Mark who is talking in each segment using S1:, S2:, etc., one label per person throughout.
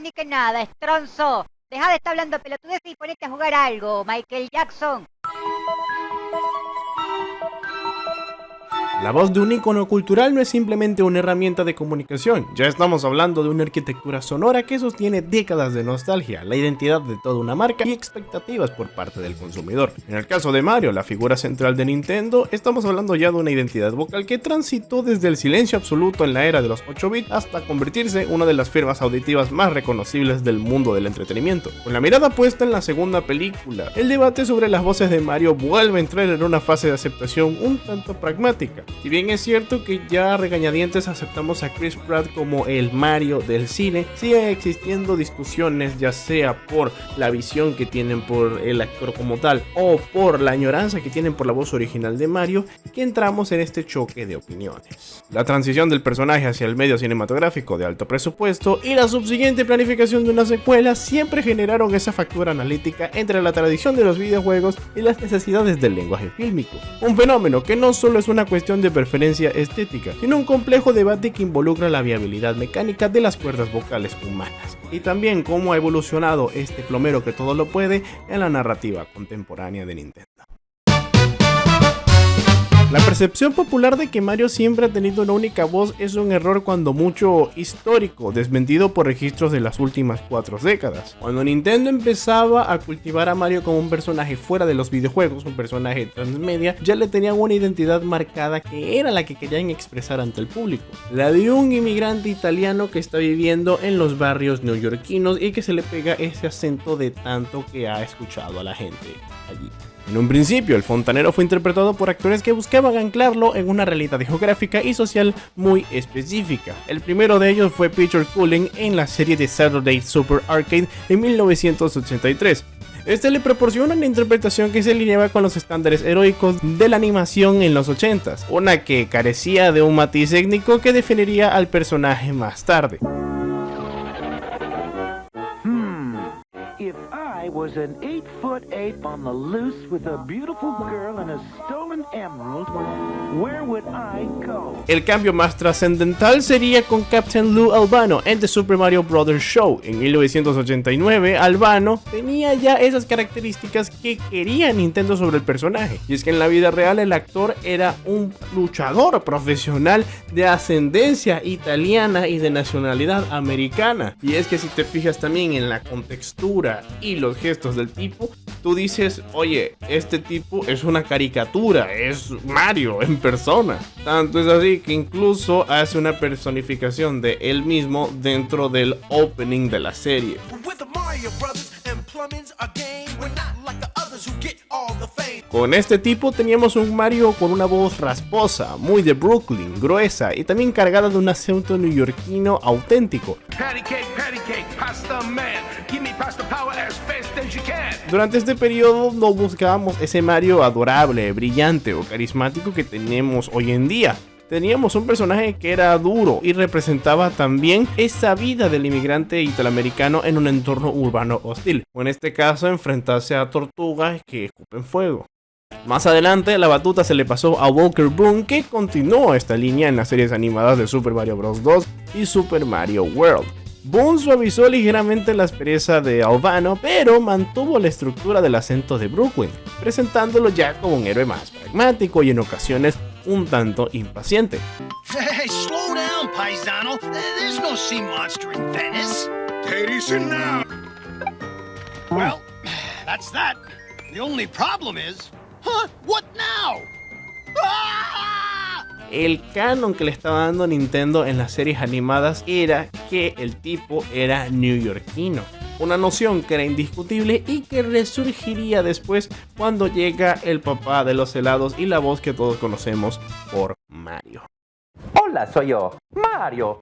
S1: ni que nada, estronzo. Deja de estar hablando pelotudeces y ponete a jugar algo, Michael Jackson.
S2: La voz de un icono cultural no es simplemente una herramienta de comunicación, ya estamos hablando de una arquitectura sonora que sostiene décadas de nostalgia, la identidad de toda una marca y expectativas por parte del consumidor. En el caso de Mario, la figura central de Nintendo, estamos hablando ya de una identidad vocal que transitó desde el silencio absoluto en la era de los 8 bits hasta convertirse en una de las firmas auditivas más reconocibles del mundo del entretenimiento. Con la mirada puesta en la segunda película, el debate sobre las voces de Mario vuelve a entrar en una fase de aceptación un tanto pragmática. Si bien es cierto que ya a regañadientes aceptamos a Chris Pratt como el Mario del cine, siguen existiendo discusiones, ya sea por la visión que tienen por el actor como tal o por la añoranza que tienen por la voz original de Mario, que entramos en este choque de opiniones. La transición del personaje hacia el medio cinematográfico de alto presupuesto y la subsiguiente planificación de una secuela siempre generaron esa factura analítica entre la tradición de los videojuegos y las necesidades del lenguaje fílmico. Un fenómeno que no solo es una cuestión de preferencia estética, sino un complejo debate que involucra la viabilidad mecánica de las cuerdas vocales humanas y también cómo ha evolucionado este plomero que todo lo puede en la narrativa contemporánea de Nintendo. La percepción popular de que Mario siempre ha tenido una única voz es un error cuando mucho histórico, desmentido por registros de las últimas 4 décadas. Cuando Nintendo empezaba a cultivar a Mario como un personaje fuera de los videojuegos, un personaje transmedia, ya le tenían una identidad marcada que era la que querían expresar ante el público. La de un inmigrante italiano que está viviendo en los barrios neoyorquinos y que se le pega ese acento de tanto que ha escuchado a la gente allí. En un principio, el fontanero fue interpretado por actores que buscaban anclarlo en una realidad geográfica y social muy específica. El primero de ellos fue Peter Cullen en la serie de Saturday Super Arcade en 1983. Este le proporciona una interpretación que se alineaba con los estándares heroicos de la animación en los 80s, una que carecía de un matiz étnico que definiría al personaje más tarde.
S3: If I was an 8-foot ape on the loose with a beautiful girl and a stolen emerald, where would I go?
S2: El cambio más trascendental sería con Captain Lou Albano en The Super Mario Bros. Show. En 1989, Albano tenía ya esas características que quería Nintendo sobre el personaje. Y es que en la vida real el actor era un luchador profesional de ascendencia italiana y de nacionalidad americana. Y es que si te fijas también en la contextura y los gestos del tipo, tú dices, oye, este tipo es una caricatura, es Mario en persona. Tanto es así que incluso hace una personificación de él mismo dentro del opening de la serie. Con este tipo teníamos un Mario con una voz rasposa, muy de Brooklyn, gruesa y también cargada de un acento neoyorquino auténtico. Durante este periodo no buscábamos ese Mario adorable, brillante o carismático que tenemos hoy en día. Teníamos un personaje que era duro y representaba también esa vida del inmigrante italoamericano en un entorno urbano hostil, o en este caso enfrentarse a tortugas que escupen fuego. Más adelante la batuta se le pasó a Walker Boone, que continuó esta línea en las series animadas de Super Mario Bros. 2 y Super Mario World. Boone suavizó ligeramente la aspereza de Albano, pero mantuvo la estructura del acento de Brooklyn, presentándolo ya como un héroe más pragmático y en ocasiones un tanto impaciente.
S4: Hey, slow down, paisano. There's no sea monster in Venice. Take it now. Well, that's that. The only problem is, what now?
S2: El canon que le estaba dando Nintendo en las series animadas era que el tipo era neoyorquino. Una noción que era indiscutible y que resurgiría después cuando llega el papá de los helados y la voz que todos conocemos por Mario.
S5: Hola, soy yo, Mario.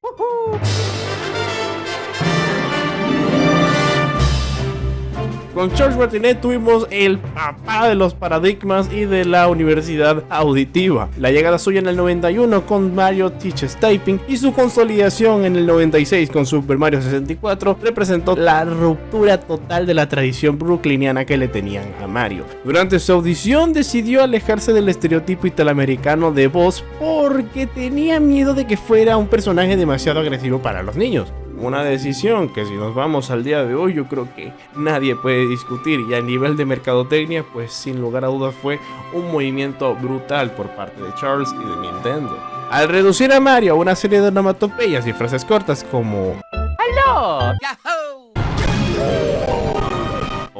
S2: Con George Martinet tuvimos el papá de los paradigmas y de la universidad auditiva. La llegada suya en el 91 con Mario Teaches Typing y su consolidación en el 96 con Super Mario 64 representó la ruptura total de la tradición brooklyniana que le tenían a Mario. Durante su audición decidió alejarse del estereotipo italoamericano de voz porque tenía miedo de que fuera un personaje demasiado agresivo para los niños. Una decisión que si nos vamos al día de hoy yo creo que nadie puede discutir, y a nivel de mercadotecnia pues sin lugar a dudas fue un movimiento brutal por parte de Charles y de Nintendo. Al reducir a Mario a una serie de onomatopeyas y frases cortas como
S5: ¡Aló!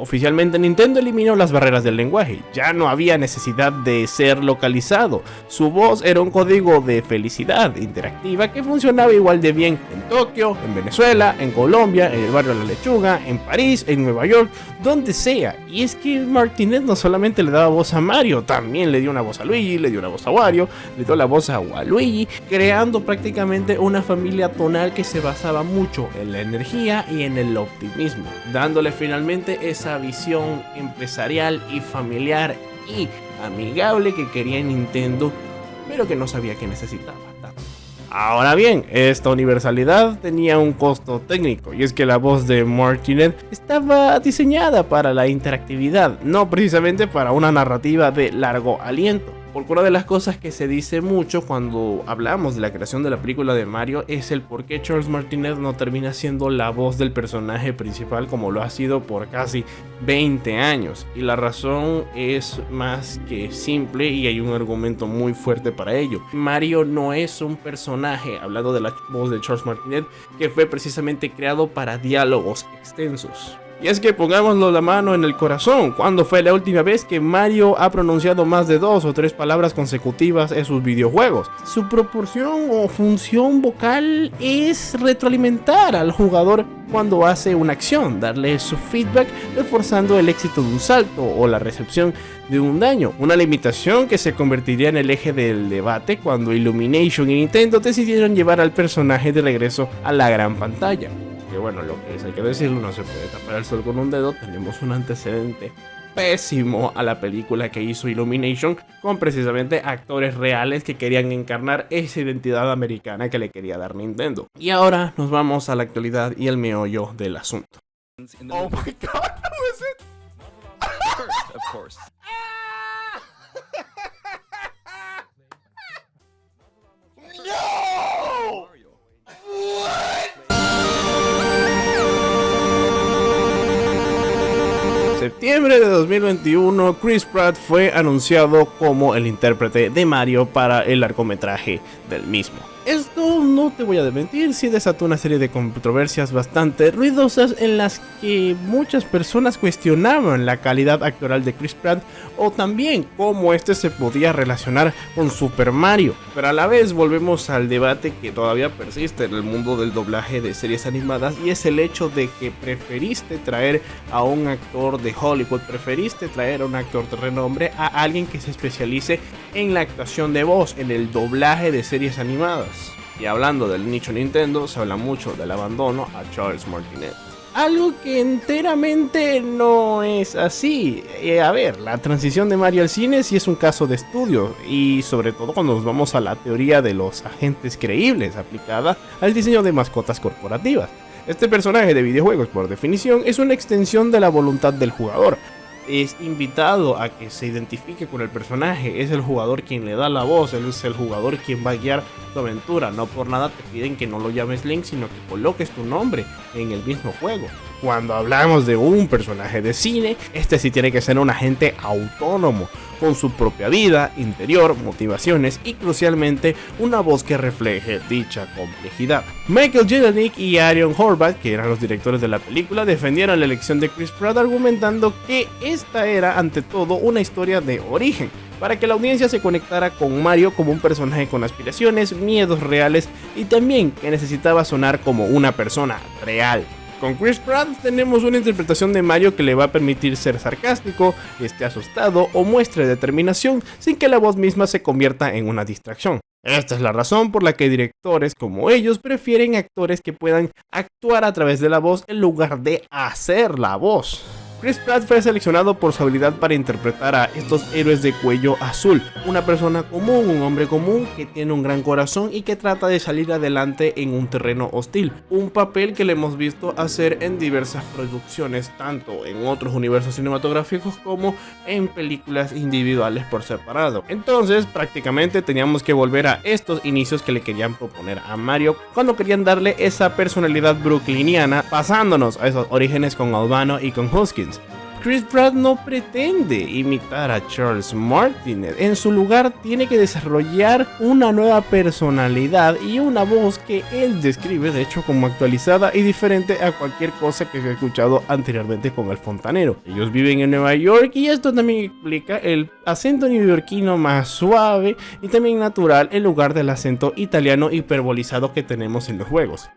S2: oficialmente Nintendo eliminó las barreras del lenguaje, ya no había necesidad de ser localizado, su voz era un código de felicidad interactiva que funcionaba igual de bien en Tokio, en Venezuela, en Colombia, en el barrio La Lechuga, en París, en Nueva York, donde sea. Y es que Martinet no solamente le daba voz a Mario, también le dio una voz a Luigi, le dio una voz a Wario, le dio la voz a Waluigi, creando prácticamente una familia tonal que se basaba mucho en la energía y en el optimismo, dándole finalmente esa visión empresarial y familiar y amigable que quería Nintendo, pero que no sabía que necesitaba tanto. Ahora bien, esta universalidad tenía un costo técnico, y es que la voz de Martinet estaba diseñada para la interactividad, no precisamente para una narrativa de largo aliento. Porque una de las cosas que se dice mucho cuando hablamos de la creación de la película de Mario es el por qué Charles Martinet no termina siendo la voz del personaje principal como lo ha sido por casi 20 años. Y la razón es más que simple y hay un argumento muy fuerte para ello. Mario no es un personaje, hablando de la voz de Charles Martinet, que fue precisamente creado para diálogos extensos. Y es que pongámoslo la mano en el corazón, ¿cuándo fue la última vez que Mario ha pronunciado más de 2 o 3 palabras consecutivas en sus videojuegos? Su proporción o función vocal es retroalimentar al jugador cuando hace una acción, darle su feedback reforzando el éxito de un salto o la recepción de un daño, una limitación que se convertiría en el eje del debate cuando Illumination y Nintendo decidieron llevar al personaje de regreso a la gran pantalla. Que bueno, lo que es, hay que decirlo, no se puede tapar el sol con un dedo. Tenemos un antecedente pésimo a la película que hizo Illumination, con precisamente actores reales que querían encarnar esa identidad americana que le quería dar Nintendo. Y ahora nos vamos a la actualidad y el meollo del asunto. Oh my god, who is it?
S6: First, of course.
S2: No! Septiembre de 2021, Chris Pratt fue anunciado como el intérprete de Mario para el largometraje del mismo. Esto, no te voy a mentir, sí desató una serie de controversias bastante ruidosas en las que muchas personas cuestionaban la calidad actoral de Chris Pratt o también cómo este se podía relacionar con Super Mario. Pero a la vez volvemos al debate que todavía persiste en el mundo del doblaje de series animadas, y es el hecho de que preferiste traer a un actor de Hollywood, preferiste traer a un actor de renombre a alguien que se especialice en la actuación de voz, en el doblaje de series animadas. Y hablando del nicho Nintendo, se habla mucho del abandono a Charles Martinet. Algo que enteramente no es así. A ver, la transición de Mario al cine sí es un caso de estudio, y sobre todo cuando nos vamos a la teoría de los agentes creíbles aplicada al diseño de mascotas corporativas. Este personaje de videojuegos, por definición, es una extensión de la voluntad del jugador. Es invitado a que se identifique con el personaje, es el jugador quien le da la voz, él es el jugador quien va a guiar tu aventura. No por nada te piden que no lo llames Link, sino que coloques tu nombre en el mismo juego. Cuando hablamos de un personaje de cine, este sí tiene que ser un agente autónomo, con su propia vida, interior, motivaciones y crucialmente una voz que refleje dicha complejidad. Michael Jelenic y Aaron Horvath, que eran los directores de la película, defendieron la elección de Chris Pratt argumentando que esta era ante todo una historia de origen, para que la audiencia se conectara con Mario como un personaje con aspiraciones, miedos reales y también que necesitaba sonar como una persona real. Con Chris Pratt tenemos una interpretación de Mario que le va a permitir ser sarcástico, esté asustado o muestre determinación sin que la voz misma se convierta en una distracción. Esta es la razón por la que directores como ellos prefieren actores que puedan actuar a través de la voz en lugar de hacer la voz. Chris Pratt fue seleccionado por su habilidad para interpretar a estos héroes de cuello azul, una persona común, un hombre común que tiene un gran corazón y que trata de salir adelante en un terreno hostil, un papel que le hemos visto hacer en diversas producciones, tanto en otros universos cinematográficos como en películas individuales por separado. Entonces prácticamente teníamos que volver a estos inicios que le querían proponer a Mario cuando querían darle esa personalidad brooklyniana, pasándonos a esos orígenes con Albano y con Hoskins. Chris Pratt no pretende imitar a Charles Martinet, en su lugar tiene que desarrollar una nueva personalidad y una voz que él describe de hecho como actualizada y diferente a cualquier cosa que se ha escuchado anteriormente con el fontanero. Ellos viven en Nueva York y esto también explica el acento neoyorquino más suave y también natural en lugar del acento italiano hiperbolizado que tenemos en los juegos.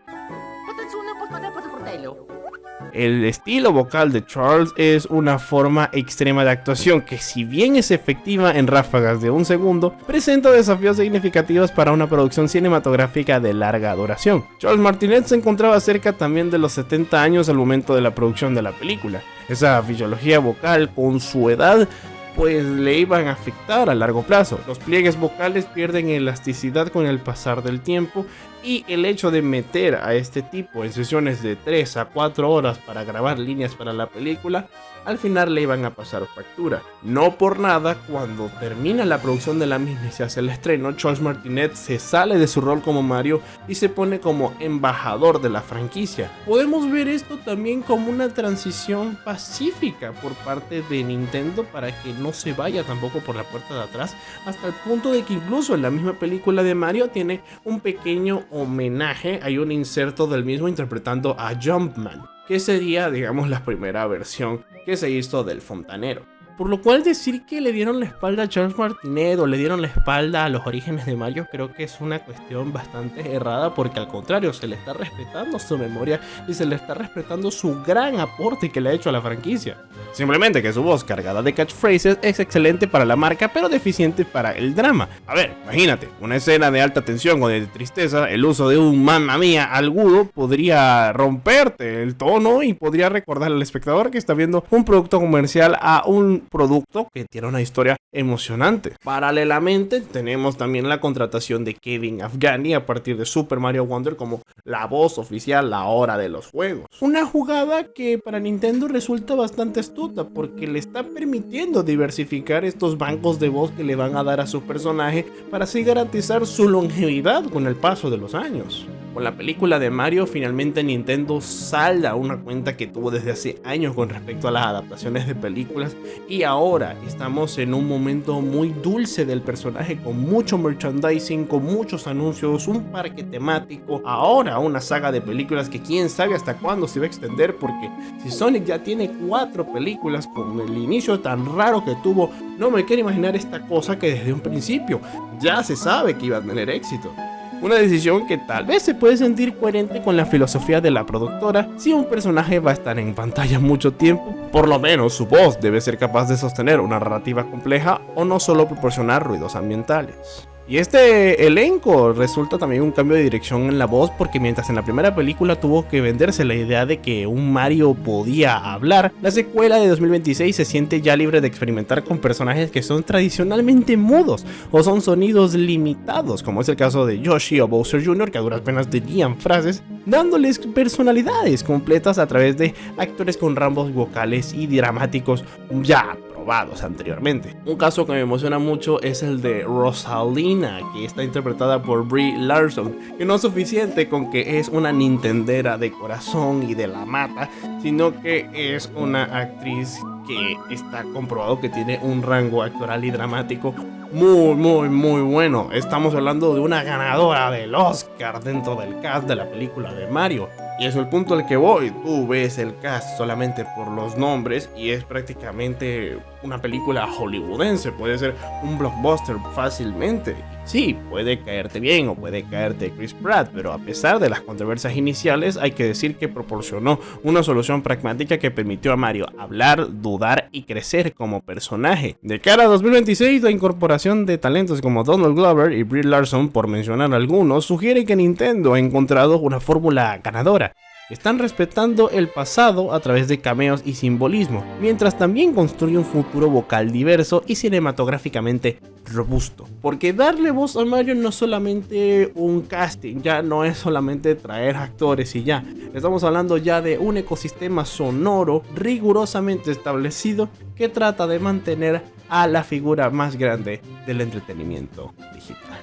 S2: El estilo vocal de Charles es una forma extrema de actuación que, si bien es efectiva en ráfagas de un segundo, presenta desafíos significativos para una producción cinematográfica de larga duración. Charles Martinet se encontraba cerca también de los 70 años al momento de la producción de la película. Esa fisiología vocal con su edad pues le iban a afectar a largo plazo. Los pliegues vocales pierden elasticidad con el pasar del tiempo y el hecho de meter a este tipo en sesiones de 3 a 4 horas para grabar líneas para la película, al final le iban a pasar factura. No por nada, cuando termina la producción de la misma y se hace el estreno, Charles Martinet se sale de su rol como Mario y se pone como embajador de la franquicia. Podemos ver esto también como una transición pacífica por parte de Nintendo para que no se vaya tampoco por la puerta de atrás, hasta el punto de que incluso en la misma película de Mario tiene un pequeño homenaje, hay un inserto del mismo interpretando a Jumpman, que sería, digamos, la primera versión que se hizo del fontanero. Por lo cual decir que le dieron la espalda a Charles Martinet o le dieron la espalda a los orígenes de Mario creo que es una cuestión bastante errada, porque al contrario se le está respetando su memoria y se le está respetando su gran aporte que le ha hecho a la franquicia. Simplemente que su voz cargada de catchphrases es excelente para la marca pero deficiente para el drama. A ver, imagínate, una escena de alta tensión o de tristeza, el uso de un mamma mía agudo podría romperte el tono y podría recordar al espectador que está viendo un producto comercial a un producto que tiene una historia emocionante. Paralelamente tenemos también la contratación de Kevin Afghani a partir de Super Mario Wonder como la voz oficial ahora de los juegos. Una jugada que para Nintendo resulta bastante astuta porque le está permitiendo diversificar estos bancos de voz que le van a dar a su personaje para así garantizar su longevidad con el paso de los años. Con la película de Mario, finalmente Nintendo salda una cuenta que tuvo desde hace años con respecto a las adaptaciones de películas, y ahora estamos en un momento muy dulce del personaje con mucho merchandising, con muchos anuncios, un parque temático, ahora una saga de películas que quién sabe hasta cuándo se va a extender, porque si Sonic ya tiene 4 películas con el inicio tan raro que tuvo, no me quiero imaginar esta cosa que desde un principio ya se sabe que iba a tener éxito. Una decisión que tal vez se puede sentir coherente con la filosofía de la productora. Si un personaje va a estar en pantalla mucho tiempo, por lo menos su voz debe ser capaz de sostener una narrativa compleja o no solo proporcionar ruidos ambientales. Y este elenco resulta también un cambio de dirección en la voz, porque mientras en la primera película tuvo que venderse la idea de que un Mario podía hablar, la secuela de 2026 se siente ya libre de experimentar con personajes que son tradicionalmente mudos o son sonidos limitados, como es el caso de Yoshi o Bowser Jr., que a duras penas tenían frases, dándoles personalidades completas a través de actores con rangos vocales y dramáticos ya probados anteriormente. Un caso que me emociona mucho es el de Rosalina, que está interpretada por Brie Larson, que no es suficiente con que es una nintendera de corazón y de la mata, sino que es una actriz que está comprobado que tiene un rango actoral y dramático muy bueno. Estamos hablando de una ganadora del Oscar dentro del cast de la película de Mario. Y es el punto al que voy. Tú ves el cast solamente por los nombres y es prácticamente una película hollywoodense. Puede ser un blockbuster fácilmente. Sí, puede caerte bien o puede caerte Chris Pratt, pero a pesar de las controversias iniciales, hay que decir que proporcionó una solución pragmática que permitió a Mario hablar, dudar y crecer como personaje. De cara a 2026, la incorporación de talentos como Donald Glover y Brie Larson, por mencionar algunos, sugiere que Nintendo ha encontrado una fórmula ganadora. Están respetando el pasado a través de cameos y simbolismo, mientras también construye un futuro vocal diverso y cinematográficamente robusto. Porque darle voz a Mario no es solamente un casting, ya no es solamente traer actores y ya. Estamos hablando ya de un ecosistema sonoro rigurosamente establecido que trata de mantener a la figura más grande del entretenimiento digital.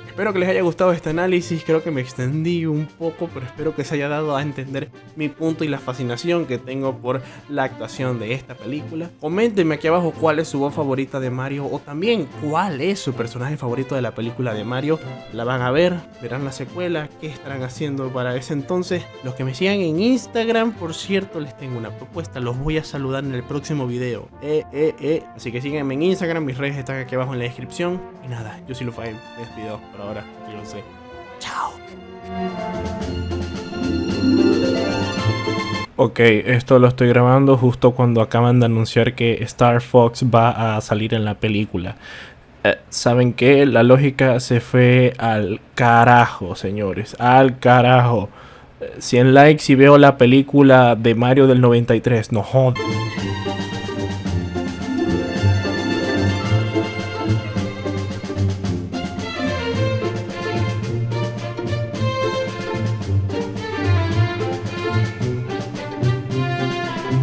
S2: Espero que les haya gustado este análisis, creo que me extendí un poco, pero espero que se haya dado a entender mi punto y la fascinación que tengo por la actuación de esta película. Coméntenme aquí abajo cuál es su voz favorita de Mario o también cuál es su personaje favorito de la película de Mario. ¿La van a ver? ¿Verán la secuela? ¿Qué estarán haciendo para ese entonces? Los que me sigan en Instagram, por cierto, les tengo una propuesta, los voy a saludar en el próximo video. Así que síganme en Instagram, mis redes están aquí abajo en la descripción. Y nada, yo soy Lufay, me despido por ahora, yo lo sé. Chao. Ok, esto lo estoy grabando justo cuando acaban de anunciar que Star Fox va a salir en la película. ¿Saben qué? La lógica se fue al carajo, señores, al carajo. 100 likes y veo la película de Mario del 93, no jodas.